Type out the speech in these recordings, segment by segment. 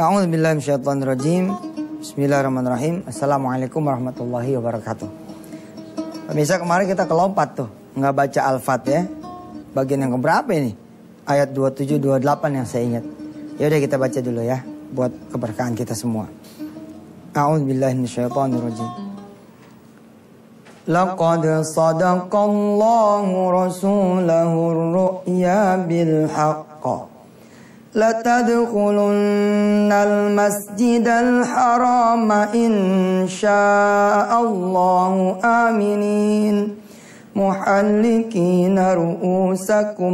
A'udzubillahi minasyaitonirrajim. Bismillahirrahmanirrahim. Assalamualaikum warahmatullahi wabarakatuh. Pemirsa, kemarin kita kelompat tuh, nggak baca Al-Fat ya. Bagian yang keberapa ini? Ayat 27, 28 yang saya ingat. Ya udah kita baca dulu ya, buat keberkahan kita semua. A'udzubillahi minasyaitonirrajim. Laqad sadaqallahu rasulahu ar-ru'ya bil haqq. لتدخلن المسجد الحرام إن شاء الله آمنين محلقين رؤوسكم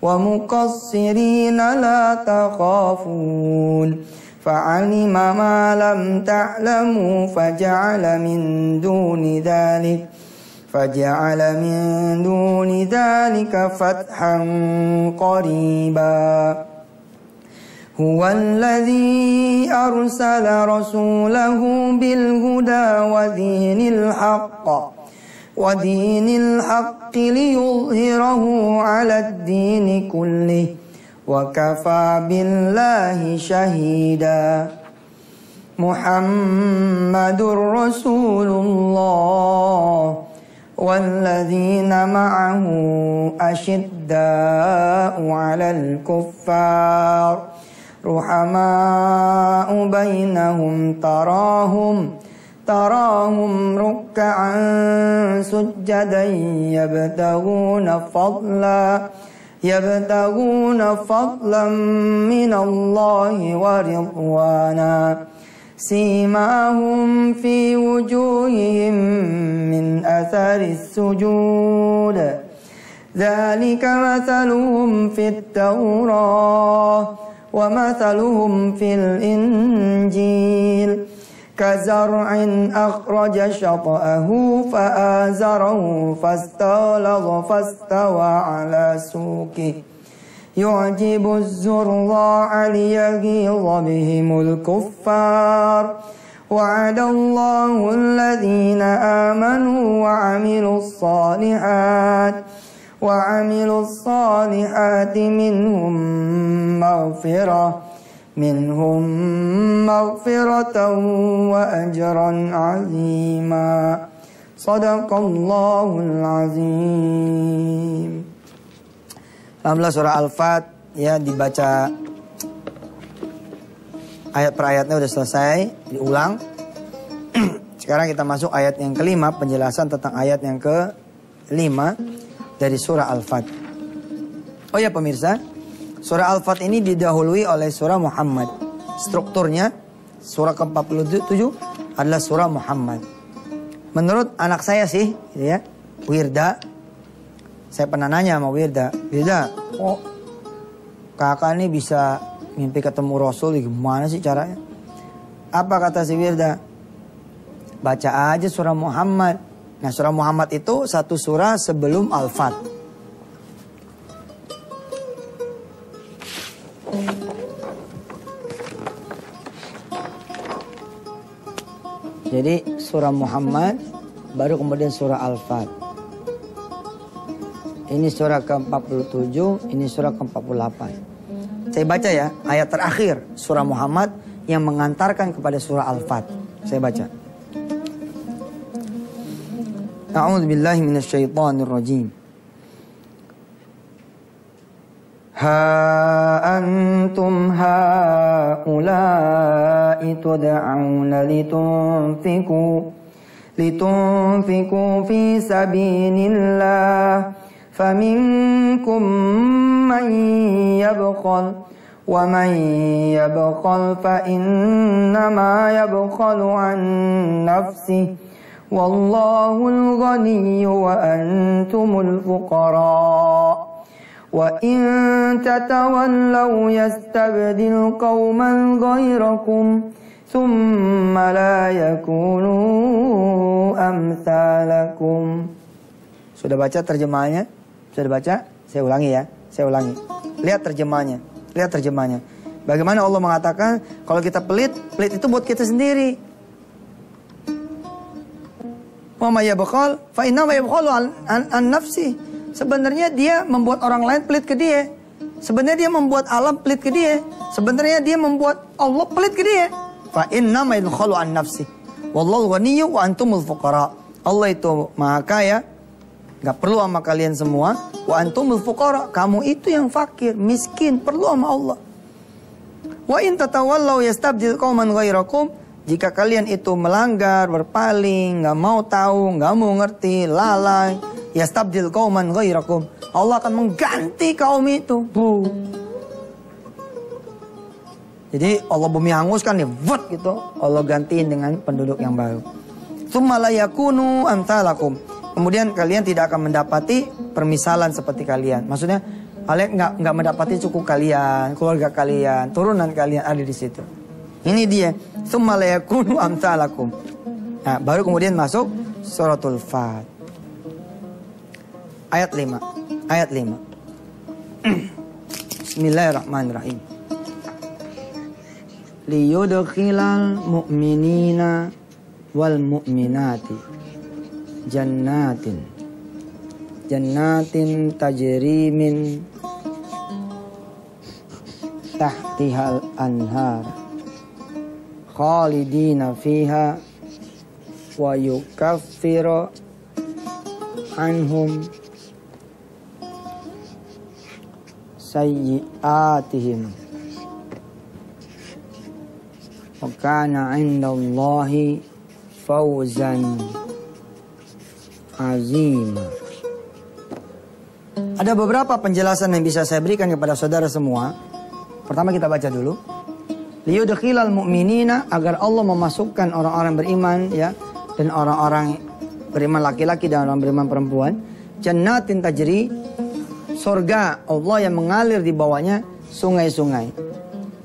ومقصرين لا تخافون فعلم ما لم تعلموا فجعل من دون ذلك فتحا قريبا هو الذي أرسل رسوله بالهدى ودين الحق ليظهره على الدين كله وكفى بالله شهيدا محمد رسول الله والذين معه أشداء على الكفار رحماء بينهم تراهم ركعا سجدا يبتغون فضلا من الله ورضوانا سيماهم في وجوههم من أثر السجود ذلك مثلهم في التوراة ومثلهم في الإنجيل كزرع أخرج شطأه فآزره فاستغلظ فاستوى على سوقه يعجب الزراع ليغيظ بهم الكفار وعد الله الذين آمنوا وعملوا الصالحات منهم مغفرة وأجرا عظيما صدق الله العظيم. Alhamdulillah surah Al-Fat ya dibaca ayat per ayatnya udah selesai, diulang. Sekarang kita masuk ayat yang kelima, penjelasan tentang ayat yang kelima dari surah Al-Fat. Oh ya pemirsa, surah Al-Fat ini didahului oleh surah Muhammad. Strukturnya surah ke-47 adalah surah Muhammad. Menurut anak saya sih, ya, Wirda. Saya pernah nanya sama Wirda, kok kakak ini bisa mimpi ketemu Rasul, gimana sih caranya? Apa kata si Wirda? Baca aja surah Muhammad. Nah surah Muhammad itu satu surah sebelum Al-Fat. Jadi surah Muhammad baru kemudian surah Al-Fat. Ini surah ke-47, ini surah ke-48. Saya baca ya, ayat terakhir surah Muhammad yang mengantarkan kepada surah Al-Fat. Saya baca. A'udzubillahi minasyaitonirrajim. Ha antum haula'i tud'auna litunfiku fi sabilillah فمنكم من يبخل ومن يبخل فإنما يبخل عن نفسه والله الغني وأنتم الفقراء وإن تتولوا يستبدل قوما غيركم ثم لا يكونوا أمثالكم. Sudah baca terjemahannya? Sudah baca? Saya ulangi ya. Saya ulangi. Lihat terjemahannya. Bagaimana Allah mengatakan kalau kita pelit itu buat kita sendiri. Wa may yabkhal fa inna ma yabkhalu an nafsi. Sebenarnya dia membuat orang lain pelit ke dia. Sebenarnya dia membuat alam pelit ke dia. Sebenarnya dia membuat Allah pelit ke dia. Fa inna ma yadkhalu an nafsi. Wallahu ghaniyyu wa antumul fuqara. Allah itu maha kaya, gak perlu sama kalian semua. Wa antumul fuqara, kamu itu yang fakir, miskin, perlu sama Allah. Wa in tatawallaw yastabdil qauman ghairakum. Jika kalian itu melanggar, berpaling, gak mau tahu, gak mau ngerti, lalai, yastabdil qauman ghairakum. Allah akan mengganti kaum itu. Jadi Allah bumi hangus kan ya, vot gitu. Allah gantiin dengan penduduk yang baru. Tsumma la yakunu amsalakum. Kemudian kalian tidak akan mendapati permisalan seperti kalian. Maksudnya kalian nggak mendapati suku kalian, keluarga kalian, turunan kalian ada di situ. Ini dia. Tsumma la yakunu amsalakum. Nah, baru kemudian masuk suratul Fat. Ayat 5. Ayat 5. Bismillahirrahmanirrahim. Liyudkhilal mu'minina wal mu'minati jannatin tajri min tahtihal anhar khalidina fiha wa yukaffiru anhum sayyi'atihim wa kana 'indallahi fawzan azima. Ada beberapa penjelasan yang bisa saya berikan kepada saudara semua. Pertama kita baca dulu. Liyudkhilal mu'minina, agar Allah memasukkan orang-orang beriman ya, dan orang-orang beriman laki-laki dan orang beriman perempuan, jannatin tajri, surga Allah yang mengalir di bawahnya sungai-sungai.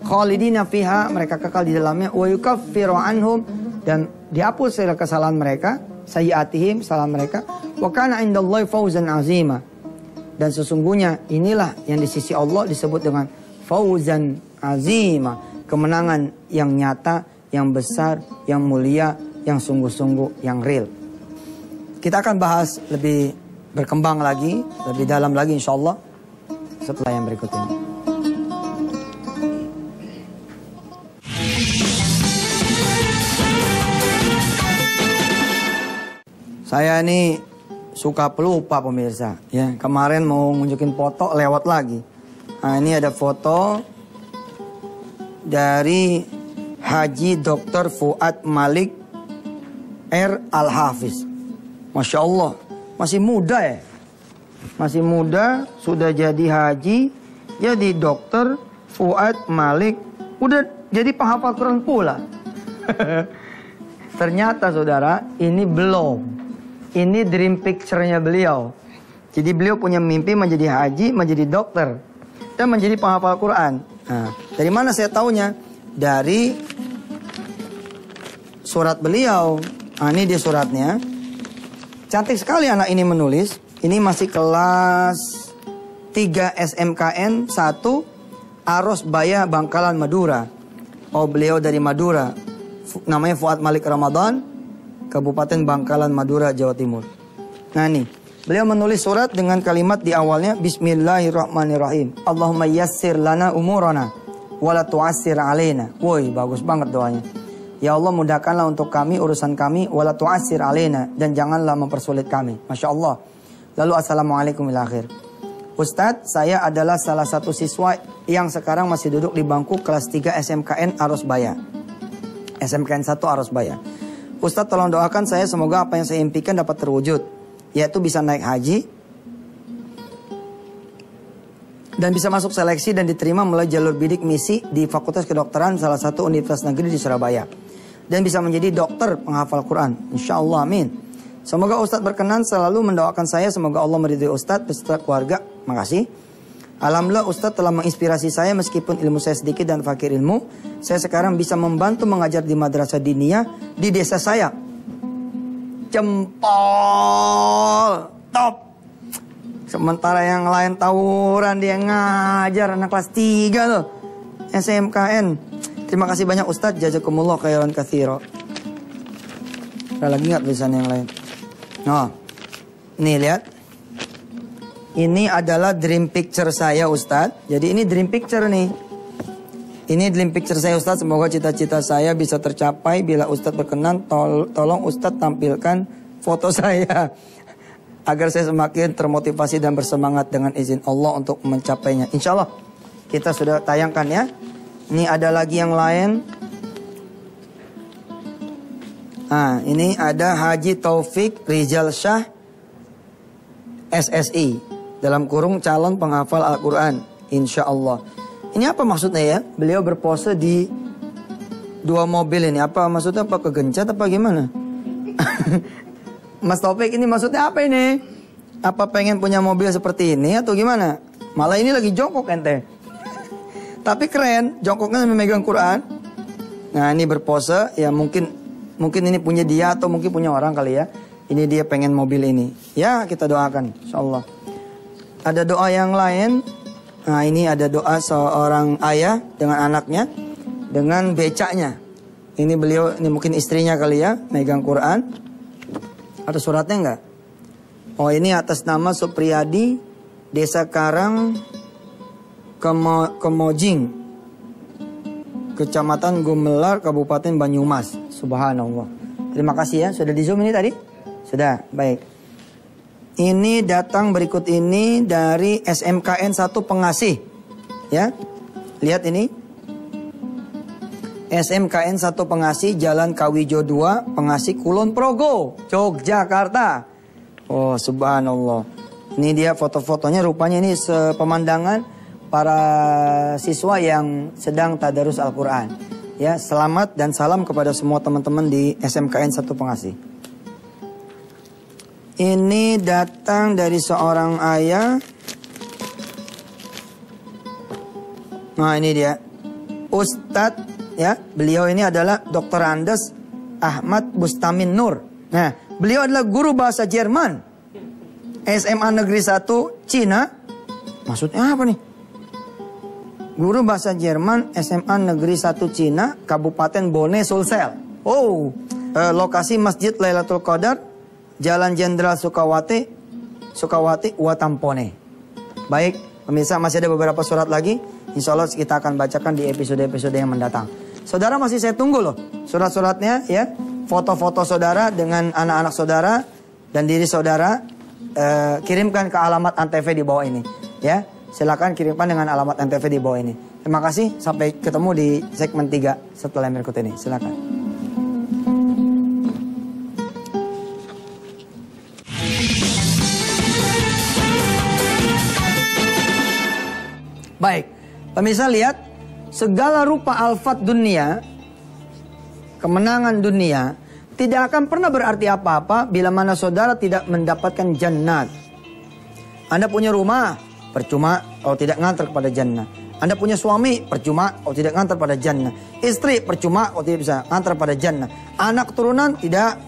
Khalidina fiha, mereka kekal di dalamnya. Wa yukaffiru anhum, dan dihapus segala kesalahan mereka, sayyi'atihim, kesalahan mereka. Wa kana 'indallahi fawzan azima, dan sesungguhnya inilah yang di sisi Allah disebut dengan fawzan azima, kemenangan yang nyata, yang besar, yang mulia, yang sungguh-sungguh, yang real. Kita akan bahas lebih berkembang lagi, lebih dalam lagi insyaallah setelah yang berikut ini. Saya ini suka pelupa pemirsa ya. Kemarin mau nunjukin foto lewat lagi. Nah, ini ada foto dari Haji Dr. Fuad Malik R. Al-Hafiz. Masya Allah, masih muda ya. Masih muda, sudah jadi haji, jadi dokter Fuad Malik. Udah jadi penghafal Quran pula. Ternyata saudara, ini belum. Ini dream picture-nya beliau. Jadi beliau punya mimpi menjadi haji, menjadi dokter, dan menjadi penghafal Quran. Nah, dari mana saya taunya? Dari surat beliau. Nah, ini dia suratnya. Cantik sekali anak ini menulis. Ini masih kelas 3 SMKN 1 Arosbaya, Bangkalan, Madura. Oh, beliau dari Madura. Namanya Fuad Malik Ramadan, Kabupaten Bangkalan, Madura, Jawa Timur. Nah nih, beliau menulis surat dengan kalimat di awalnya, Bismillahirrahmanirrahim. Allahumma yassir lana umurana, wala tu'assir alaina. Woi, bagus banget doanya. Ya Allah, mudahkanlah untuk kami urusan kami, wala tu'assir alaina, dan janganlah mempersulit kami. Masya Allah. Lalu assalamualaikum ila akhir. Ustadz, saya adalah salah satu siswa yang sekarang masih duduk di bangku kelas 3 SMKN Arosbaya. SMKN 1 Arosbaya. Ustadz, tolong doakan saya semoga apa yang saya impikan dapat terwujud, yaitu bisa naik haji dan bisa masuk seleksi dan diterima melalui jalur bidik misi di Fakultas Kedokteran salah satu universitas negeri di Surabaya, dan bisa menjadi dokter penghafal Quran. Insya Allah, amin. Semoga Ustadz berkenan selalu mendoakan saya, semoga Allah meridhai Ustadz beserta keluarga. Makasih. Alhamdulillah Ustadz telah menginspirasi saya meskipun ilmu saya sedikit dan fakir ilmu. Saya sekarang bisa membantu mengajar di madrasah diniyah di desa saya. Jempol top. Sementara yang lain tawuran, dia ngajar anak kelas 3 loh. SMKN. Terima kasih banyak Ustadz, jazakumullah khairan katsira. Ada lagi nggak tulisan yang lain? Nah, nih lihat. Ini adalah dream picture saya Ustadz. Jadi ini dream picture nih. Ini dream picture saya Ustadz. Semoga cita-cita saya bisa tercapai. Bila Ustadz berkenan, tolong Ustadz tampilkan foto saya. Agar saya semakin termotivasi dan bersemangat dengan izin Allah untuk mencapainya. Insya Allah kita sudah tayangkan ya. Ini ada lagi yang lain. Nah, ini ada Haji Taufik Rizal Shah SSI. Dalam kurung calon penghafal Al-Quran. Insya Allah. Ini apa maksudnya ya? Beliau berpose di dua mobil ini. Apa maksudnya? Apa kegencet apa gimana? Mas Taufik ini maksudnya apa ini? Apa pengen punya mobil seperti ini atau gimana? Malah ini lagi jongkok ente. Tapi keren. Jongkoknya memegang Quran. Nah ini berpose. Ya mungkin ini punya dia atau mungkin punya orang kali ya. Ini dia pengen mobil ini. Ya kita doakan. Insya Allah. Ada doa yang lain. Nah ini ada doa seorang ayah dengan anaknya. Dengan becaknya. Ini beliau, ini mungkin istrinya kali ya. Megang Quran. Ada suratnya enggak? Oh ini atas nama Supriyadi. Desa Karang Kemojing. Kecamatan Gumelar, Kabupaten Banyumas. Subhanallah. Terima kasih ya. Sudah di zoom ini tadi? Sudah, baik. Ini datang berikut ini dari SMKN 1 Pengasih. Ya, lihat ini. SMKN 1 Pengasih, Jalan Kawijo 2, Pengasih Kulon Progo, Yogyakarta. Oh, subhanallah. Ini dia foto-fotonya, rupanya ini pemandangan para siswa yang sedang tadarus Al-Quran. Ya, selamat dan salam kepada semua teman-teman di SMKN 1 Pengasih. Ini datang dari seorang ayah. Nah ini dia. Ustadz ya. Beliau ini adalah Dr. Andes Ahmad Bustamin Nur. Nah beliau adalah guru bahasa Jerman. SMA Negeri 1 Cina. Maksudnya apa nih? Guru bahasa Jerman SMA Negeri 1 Cina. Kabupaten Bone Sulsel. Oh lokasi Masjid Lailatul Qadar, Jalan Jenderal Sukawati, Watampone. Baik, pemirsa masih ada beberapa surat lagi. Insya Allah kita akan bacakan di episode-episode yang mendatang. Saudara masih saya tunggu loh surat-suratnya ya. Foto-foto saudara dengan anak-anak saudara dan diri saudara. Kirimkan ke alamat Antv di bawah ini. Ya, silakan kirimkan dengan alamat Antv di bawah ini. Terima kasih, sampai ketemu di segmen 3 setelah yang berikut ini. Silakan. Baik, pemirsa lihat, segala rupa alfat dunia, kemenangan dunia, tidak akan pernah berarti apa-apa bila mana saudara tidak mendapatkan jannat. Anda punya rumah, percuma kalau tidak ngantar kepada jannah. Anda punya suami, percuma kalau tidak ngantar pada jannah. Istri, percuma kalau tidak bisa ngantar pada jannah. Anak keturunan tidak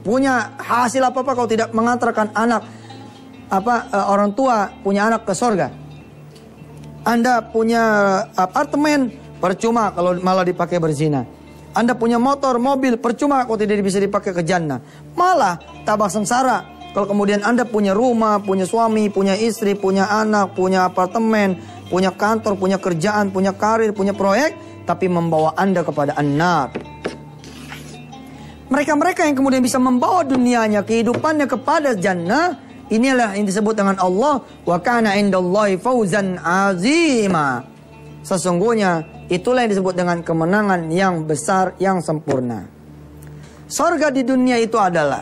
punya hasil apa-apa kalau tidak mengantarkan anak, orang tua punya anak ke sorga. Anda punya apartemen, percuma kalau malah dipakai berzina. Anda punya motor, mobil, percuma kalau tidak bisa dipakai ke jannah. Malah tambah sengsara kalau kemudian Anda punya rumah, punya suami, punya istri, punya anak, punya apartemen, punya kantor, punya kerjaan, punya karir, punya proyek, tapi membawa Anda kepada an-nar. Mereka-mereka yang kemudian bisa membawa dunianya, kehidupannya kepada jannah, inilah yang disebut dengan Allah, wa kana indallahi fawzan azima. Sesungguhnya itulah yang disebut dengan kemenangan yang besar, yang sempurna. Sorga di dunia itu adalah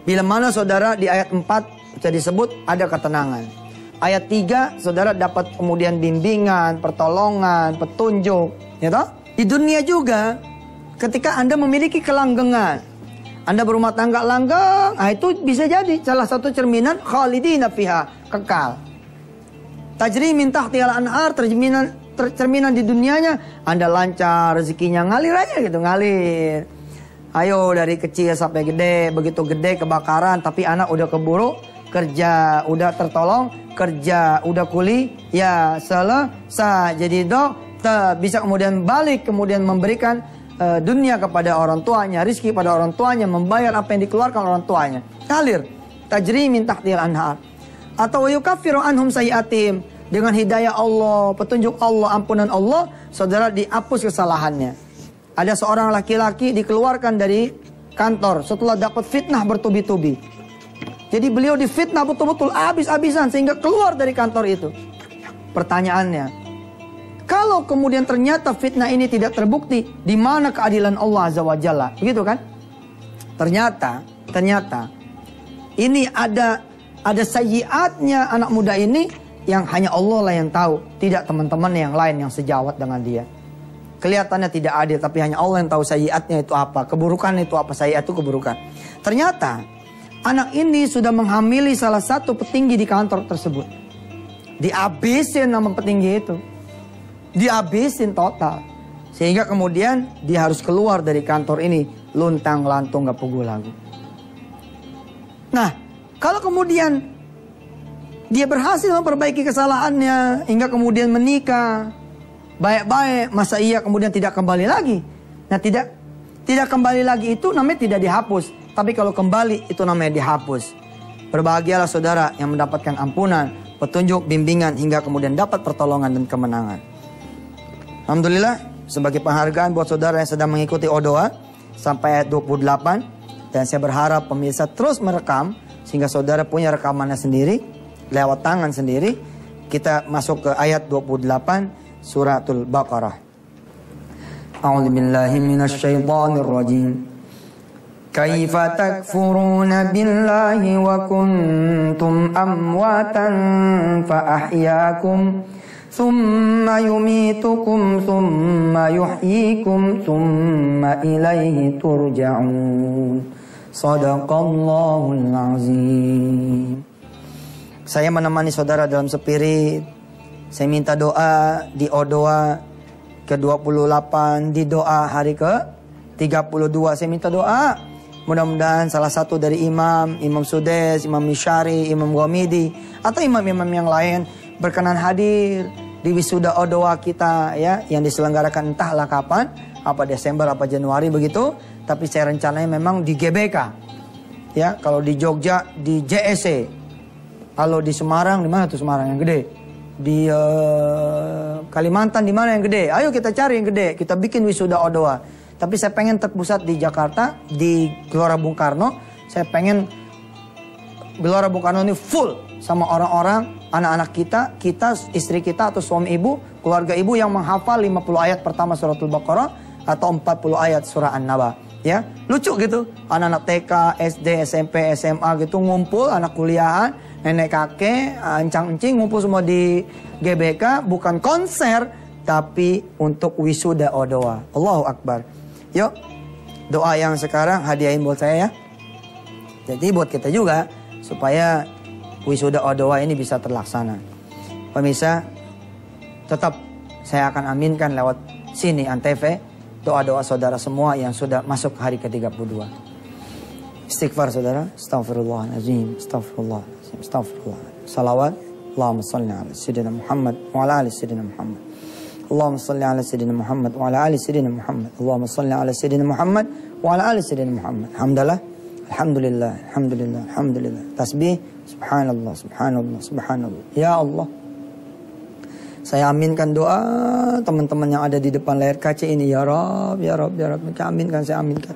bila mana saudara di ayat 4 bisa disebut ada ketenangan. Ayat 3 saudara dapat kemudian bimbingan, pertolongan, petunjuk, ya toh? Di dunia juga ketika Anda memiliki kelanggengan, Anda berumah tangga langgeng, itu bisa jadi salah satu cerminan khalidina fiha, kekal. Tajri min tahtihal anhar, cerminan di dunianya, Anda lancar, rezekinya ngalir aja gitu, ngalir. Ayo dari kecil sampai gede, begitu gede kebakaran, tapi anak udah keburu, kerja udah tertolong, kerja udah kuliah, selesai jadi dokter, bisa kemudian balik, kemudian memberikan dunia kepada orang tuanya, rizki pada orang tuanya, membayar apa yang dikeluarkan orang tuanya. Kalir, tajri min tahtihal anhar. Atau yukaffiru anhum sayiatim. Dengan hidayah Allah, petunjuk Allah, ampunan Allah, saudara dihapus kesalahannya. Ada seorang laki-laki dikeluarkan dari kantor setelah dapat fitnah bertubi-tubi. Jadi beliau difitnah betul-betul habis-habisan sehingga keluar dari kantor itu. Pertanyaannya, kalau kemudian ternyata fitnah ini tidak terbukti, di mana keadilan Allah Azza wa Jalla? Begitu kan? Ternyata ini ada sayyiatnya anak muda ini yang hanya Allah lah yang tahu, tidak teman-teman yang lain yang sejawat dengan dia. Kelihatannya tidak adil, tapi hanya Allah yang tahu sayyiatnya itu apa, keburukannya itu apa, sayyiat itu keburukan. Ternyata anak ini sudah menghamili salah satu petinggi di kantor tersebut. Dihabisin nama petinggi itu. Dihabisin total. Sehingga kemudian dia harus keluar dari kantor ini luntang lantung gak pugu lagu. Nah, kalau kemudian dia berhasil memperbaiki kesalahannya hingga kemudian menikah baik-baik, masa iya kemudian tidak kembali lagi? Nah, tidak kembali lagi itu namanya tidak dihapus. Tapi kalau kembali itu namanya dihapus. Berbahagialah saudara yang mendapatkan ampunan, petunjuk, bimbingan hingga kemudian dapat pertolongan dan kemenangan. Alhamdulillah, sebagai penghargaan buat saudara yang sedang mengikuti Odoa sampai ayat 28. Dan saya berharap pemirsa terus merekam sehingga saudara punya rekamannya sendiri, lewat tangan sendiri. Kita masuk ke ayat 28 suratul Baqarah. A'udzubillahi minasyaitonir rajim. Kaifa takfuruna billahi wa kuntum amwatan fa ahyaakum thumma yumitukum thumma yuhyikum thumma ilaihi turja'un. Shadaqallahul azim. Saya menemani saudara dalam spirit. Saya minta doa di Odoa ke-28, di doa hari ke-32. Saya minta doa. Mudah-mudahan salah satu dari Imam Sudes, Imam Mishari, Imam Ghamidi, atau imam-imam yang lain berkenan hadir di wisuda Odoa kita ya, yang diselenggarakan entahlah kapan, apa Desember, apa Januari begitu. Tapi saya rencananya memang di GBK. Ya, kalau di Jogja di JSC. Kalau di Semarang, di mana tuh Semarang yang gede? Di Kalimantan di mana yang gede? Ayo kita cari yang gede, kita bikin wisuda Odoa. Tapi saya pengen terpusat di Jakarta, di Gelora Bung Karno. Saya pengen Gelora Bung Karno ini full sama orang-orang, anak-anak kita, istri kita atau suami ibu, keluarga ibu yang menghafal 50 ayat pertama suratul Baqarah atau 40 ayat surah An-Naba. Ya, lucu gitu. Anak-anak TK, SD, SMP, SMA gitu ngumpul, anak kuliahan, nenek kakek, encang-encing ngumpul semua di GBK, bukan konser tapi untuk wisuda Odoa. Allahu Akbar. Yuk, doa yang sekarang hadiahin buat saya ya. Jadi buat kita juga supaya wisuda Odoa ini bisa terlaksana. Pemirsa, tetap saya akan aminkan lewat sini Antv doa-doa saudara semua yang sudah masuk hari ke-32. Istighfar saudara, astaghfirullahaladzim, astaghfirullahaladzim, astaghfirullah. Salawat, Allahumma salli ala Sayyidina Muhammad wa ala ali Sayyidina Muhammad. Allahumma salli ala Sayyidina Muhammad wa ala ali Sayyidina Muhammad. Allahumma salli ala Sayyidina Muhammad wa ala ali Sayyidina Muhammad. Alhamdulillah, alhamdulillah, alhamdulillah, alhamdulillah. Tasbih, subhanallah, subhanallah, subhanallah. Ya Allah, saya aminkan doa teman-teman yang ada di depan layar kaca ini. Ya Rabb, ya Rabb, ya Rabb. Saya aminkan, saya aminkan.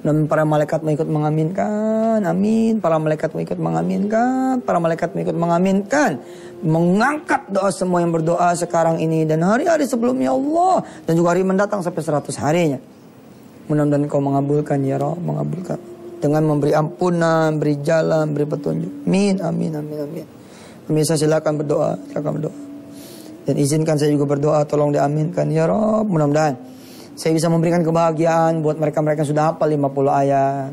Dan para malaikat mengikut mengaminkan. Amin. Para malaikat mengikut mengaminkan. Para malaikat mengikut mengaminkan. Mengangkat doa semua yang berdoa sekarang ini dan hari-hari sebelumnya Allah. Dan juga hari mendatang sampai 100 harinya. Mudah-mudahan Kau mengabulkan ya Rabb, mengabulkan. Dengan memberi ampunan, beri jalan, beri petunjuk. Amin, amin, amin, amin. Pemirsa silakan berdoa, silakan berdoa. Dan izinkan saya juga berdoa, tolong diaminkan ya Rabb. Mudah-mudahan saya bisa memberikan kebahagiaan buat mereka-mereka yang sudah hafal 50 ayat.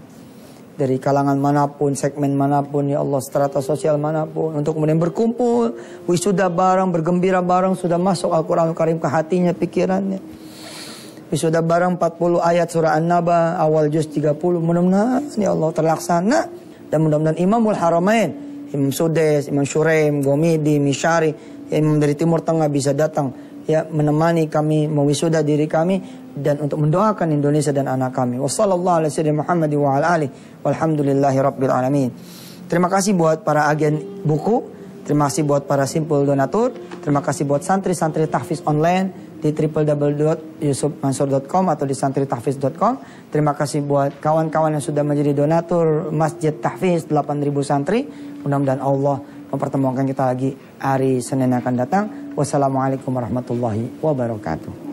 Dari kalangan manapun, segmen manapun, ya Allah, strata sosial manapun. Untuk kemudian berkumpul, wisuda bareng, bergembira bareng, sudah masuk Al-Quranul Karim ke hatinya, pikirannya. Wisuda bareng 40 ayat surah An-Naba, awal juz 30. Mudah-mudahan, ya Allah, terlaksana. Dan mudah-mudahan Imamul Haramain, Imam Sudes, Imam Shuraim, Ghamidi, Mishari, Imam dari Timur Tengah bisa datang. Ya, menemani kami, mewisuda diri kami, dan untuk mendoakan Indonesia dan anak kami. Wassallallahu ala sayyidina Muhammad wa ala alihi walhamdulillahi rabbil alamin. Terima kasih buat para agen buku Terima kasih buat para simpul donatur. Terima kasih buat santri-santri tahfiz online di www.yusufmansur.com atau di santritahfiz.com. Terima kasih buat kawan-kawan yang sudah menjadi donatur Masjid Tahfiz 8.000 santri. Mudah-mudahan Allah mempertemukan kita lagi hari Senin yang akan datang. Wassalamualaikum warahmatullahi wabarakatuh.